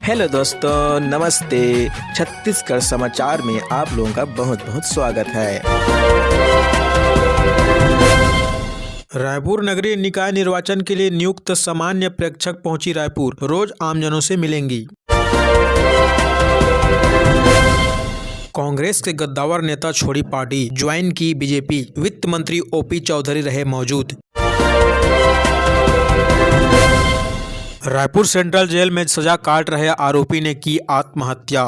Hello दोस्तों, नमस्ते। छत्तीसगढ़ समाचार में आप लोगों का बहुत बहुत स्वागत है। रायपुर नगरीय निकाय निर्वाचन के लिए नियुक्त सामान्य प्रेक्षक पहुंची रायपुर, रोज आमजनों से मिलेंगी। कांग्रेस के गद्दावर नेता छोड़ी पार्टी, ज्वाइन की बीजेपी। वित्त मंत्री ओपी चौधरी रहे मौजूद। रायपुर सेंट्रल जेल में सजा काट रहे आरोपी ने की आत्महत्या।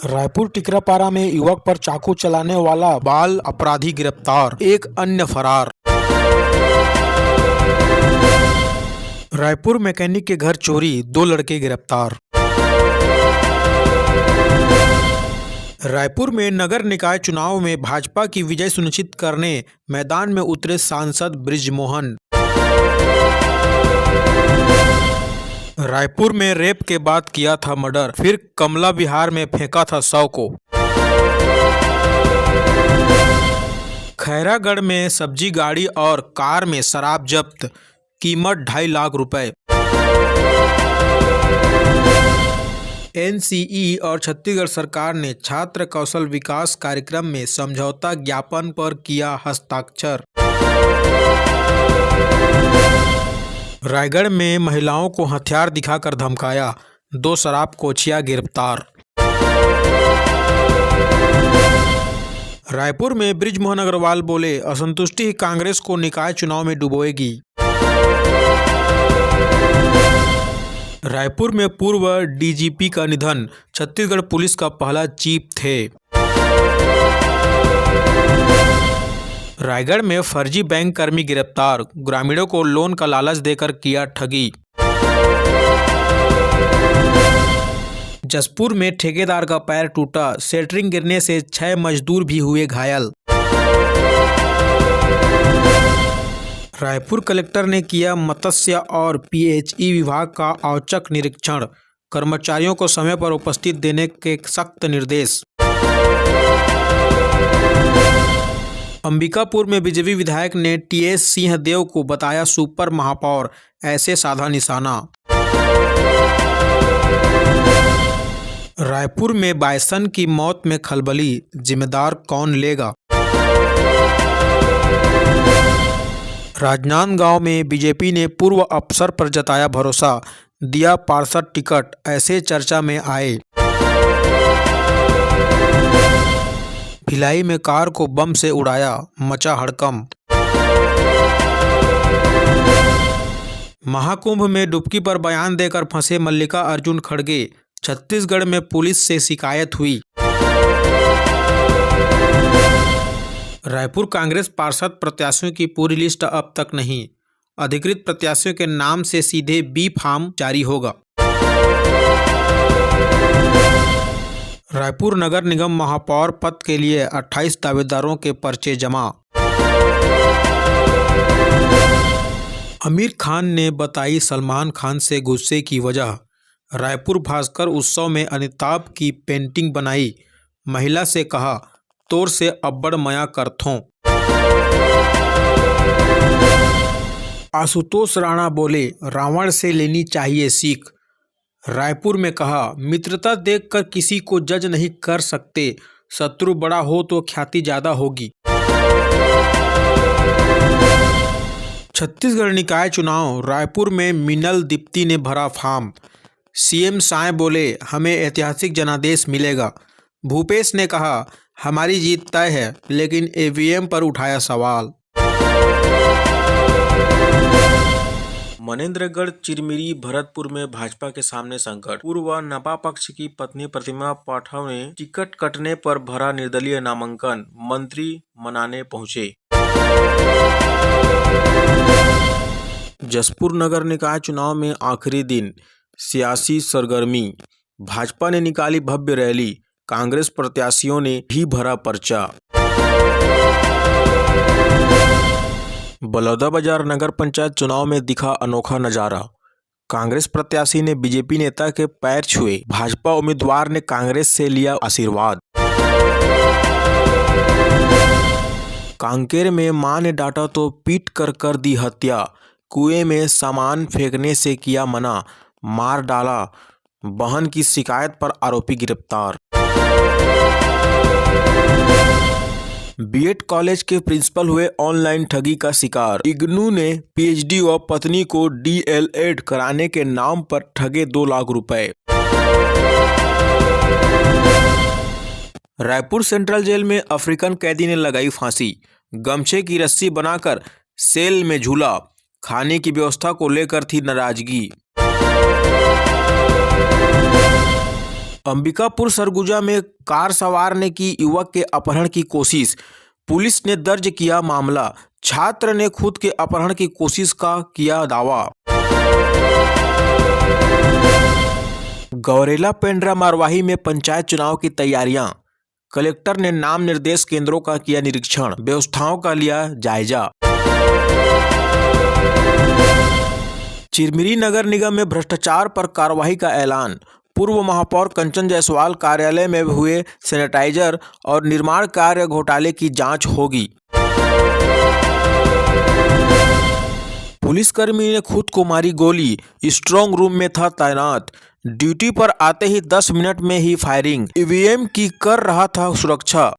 रायपुर टिकरापारा में युवक पर चाकू चलाने वाला बाल अपराधी गिरफ्तार, एक अन्य फरार। रायपुर मैकेनिक के घर चोरी, 2 लड़के गिरफ्तार। रायपुर में नगर निकाय चुनाव में भाजपा की विजय सुनिश्चित करने मैदान में उतरे सांसद बृजमोहन। रायपुर में रेप के बाद किया था मर्डर, फिर कमला विहार में फेंका था 100 को। खैरागढ़ में सब्जी गाड़ी और कार में शराब जब्त, कीमत 2.5 लाख रुपए। एनसीई और छत्तीसगढ़ सरकार ने छात्र कौशल विकास कार्यक्रम में समझौता ज्ञापन पर किया हस्ताक्षर। रायगढ़ में महिलाओं को हथियार दिखाकर धमकाया, 2 शराब कोचिया गिरफ्तार। रायपुर में बृजमोहन अग्रवाल बोले, असंतुष्टि ही कांग्रेस को निकाय चुनाव में डुबोएगी। रायपुर में पूर्व डीजीपी का निधन, छत्तीसगढ़ पुलिस का पहला चीफ थे। रायगढ़ में फर्जी बैंक कर्मी गिरफ्तार, ग्रामीणों को लोन का लालच देकर किया ठगी। जसपुर में ठेकेदार का पैर टूटा, सेंटरिंग गिरने से 6 मजदूर भी हुए घायल। रायपुर कलेक्टर ने किया मत्स्य और पीएचई विभाग का औचक निरीक्षण, कर्मचारियों को समय पर उपस्थित देने के सख्त निर्देश। अंबिकापुर में बीजेपी विधायक ने टीएस सिंहदेव को बताया सुपर महापौर, ऐसे साधा निशाना। रायपुर में बायसन की मौत में खलबली, जिम्मेदार कौन लेगा? राजनांदगांव में बीजेपी ने पूर्व अफसर पर जताया भरोसा, दिया पार्षद टिकट, ऐसे चर्चा में आए। भिलाई में कार को बम से उड़ाया, मचा हड़कंप। महाकुंभ में डुबकी पर बयान देकर फंसे मल्लिका अर्जुन खड़गे, छत्तीसगढ़ में पुलिस से शिकायत हुई। रायपुर कांग्रेस पार्षद प्रत्याशियों की पूरी लिस्ट अब तक नहीं, अधिकृत प्रत्याशियों के नाम से सीधे बी फॉर्म जारी होगा। रायपुर नगर निगम महापौर पद के लिए 28 दावेदारों के पर्चे जमा। आमिर खान ने बताई सलमान खान से गुस्से की वजह, रायपुर भास्कर उत्सव में अमिताभ की पेंटिंग बनाई, महिला से कहा तोर से अब्बड़ मया करथों। आशुतोष राणा बोले, रावण से लेनी चाहिए सीख। रायपुर में कहा, मित्रता देखकर किसी को जज नहीं कर सकते, शत्रु बड़ा हो तो ख्याति ज्यादा होगी। छत्तीसगढ़ निकाय चुनाव, रायपुर में मिनल दीप्ति ने भरा फॉर्म। सीएम साय बोले, हमें ऐतिहासिक जनादेश मिलेगा। भूपेश ने कहा, हमारी जीत तय है, लेकिन ईवीएम पर उठाया सवाल। मनेन्द्रगढ़ चिरमिरी भरतपुर में भाजपा के सामने संकट, पूर्व नपा पक्ष की पत्नी प्रतिमा पाठक ने टिकट कटने पर भरा निर्दलीय नामांकन, मंत्री मनाने पहुंचे। जसपुर नगर निकाय चुनाव में आखिरी दिन, सियासी सरगर्मी, भाजपा ने निकाली भव्य रैली, कांग्रेस प्रत्याशियों ने भी भरा पर्चा। बलौदाबाजार नगर पंचायत चुनाव में दिखा अनोखा नजारा, कांग्रेस प्रत्याशी ने बीजेपी नेता के पैर छुए, भाजपा उम्मीदवार ने कांग्रेस से लिया आशीर्वाद। कांकेर में मां ने डांटा तो पीट कर दी हत्या, कुएं में सामान फेंकने से किया मना, मार डाला, बहन की शिकायत पर आरोपी गिरफ्तार। बीएड कॉलेज के प्रिंसिपल हुए ऑनलाइन ठगी का शिकार। इग्नू ने पीएचडी व पत्नी को डीएलएड कराने के नाम पर ठगे 2 लाख रुपए। रायपुर सेंट्रल जेल में अफ्रीकन कैदी ने लगाई फांसी, गमछे की रस्सी बनाकर सेल में झूला, खाने की व्यवस्था को लेकर थी नाराजगी। अंबिकापुर सरगुजा में कार सवार ने की युवक के अपहरण की कोशिश, पुलिस ने दर्ज किया मामला। छात्र ने खुद के अपहरण की कोशिश का किया दावा। गौरेला पेंड्रा मारवाही में पंचायत चुनाव की तैयारियां, कलेक्टर ने नाम निर्देश केंद्रों का किया निरीक्षण, व्यवस्थाओं का लिया जायजा। चिरमिरी नगर निगम में भ्रष्टाचार पर कार्रवाई का ऐलान, पूर्व महापौर कंचन जायसवाल कार्यालय में हुए सैनिटाइजर और निर्माण कार्य घोटाले की जांच होगी। पुलिसकर्मी ने खुद को मारी गोली, स्ट्रांग रूम में था तैनात, ड्यूटी पर आते ही 10 मिनट में ही फायरिंग, ईवीएम की कर रहा था सुरक्षा।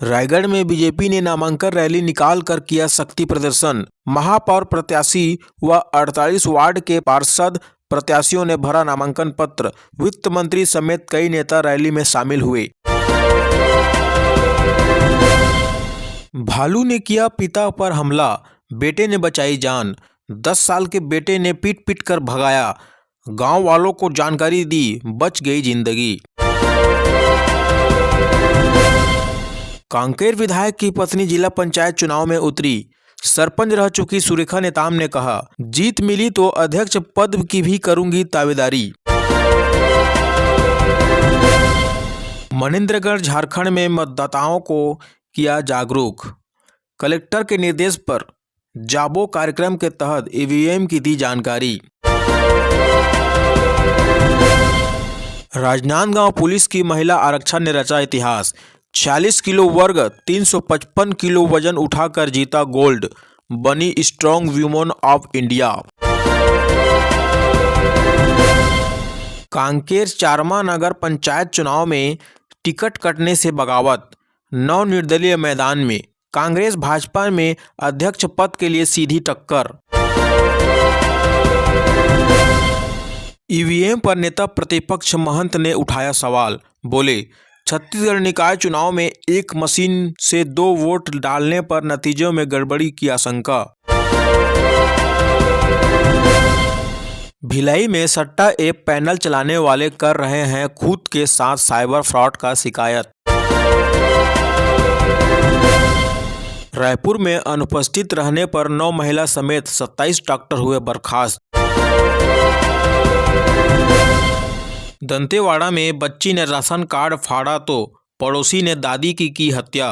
रायगढ़ में बीजेपी ने नामांकन रैली निकाल कर किया शक्ति प्रदर्शन, महापौर प्रत्याशी व 48 वार्ड के पार्षद प्रत्याशियों ने भरा नामांकन पत्र, वित्त मंत्री समेत कई नेता रैली में शामिल हुए। भालू ने किया पिता पर हमला, बेटे ने बचाई जान, 10 साल के बेटे ने पीट पीट कर भगाया, गांव वालों को जानकारी दी, बच गई जिंदगी। कांकेर विधायक की पत्नी जिला पंचायत चुनाव में उतरी, सरपंच रह चुकी सुरेखा नेताम ने कहा, जीत मिली तो अध्यक्ष पद की भी करूंगी दावेदारी। मनेंद्रगढ़ झारखंड में मतदाताओं को किया जागरूक, कलेक्टर के निर्देश पर जाबो कार्यक्रम के तहत ईवीएम की दी जानकारी। राजनांदगांव पुलिस की महिला आरक्षण ने रचा इतिहास, 46 किलो वर्ग 355 किलो वजन उठाकर जीता गोल्ड, बनी strong women of India. Kanker चारमा नगर पंचायत चुनाव में टिकट कटने से बगावत, 9 निर्दलीय मैदान में, कांग्रेस भाजपा में अध्यक्ष पद के लिए सीधी टक्कर। ईवीएम पर नेता प्रतिपक्ष महंत ने उठाया सवाल, बोले छत्तीसगढ़ निकाय चुनाव में एक मशीन से 2 वोट डालने पर नतीजों में गड़बड़ी की आशंका। भिलाई में सट्टा ऐप पैनल चलाने वाले कर रहे हैं खुद के साथ साइबर फ्रॉड का शिकायत। रायपुर में अनुपस्थित रहने पर 9 महिला समेत 27 डॉक्टर हुए बर्खास्त। दंतेवाड़ा में बच्ची ने राशन कार्ड फाड़ा तो पड़ोसी ने दादी की हत्या।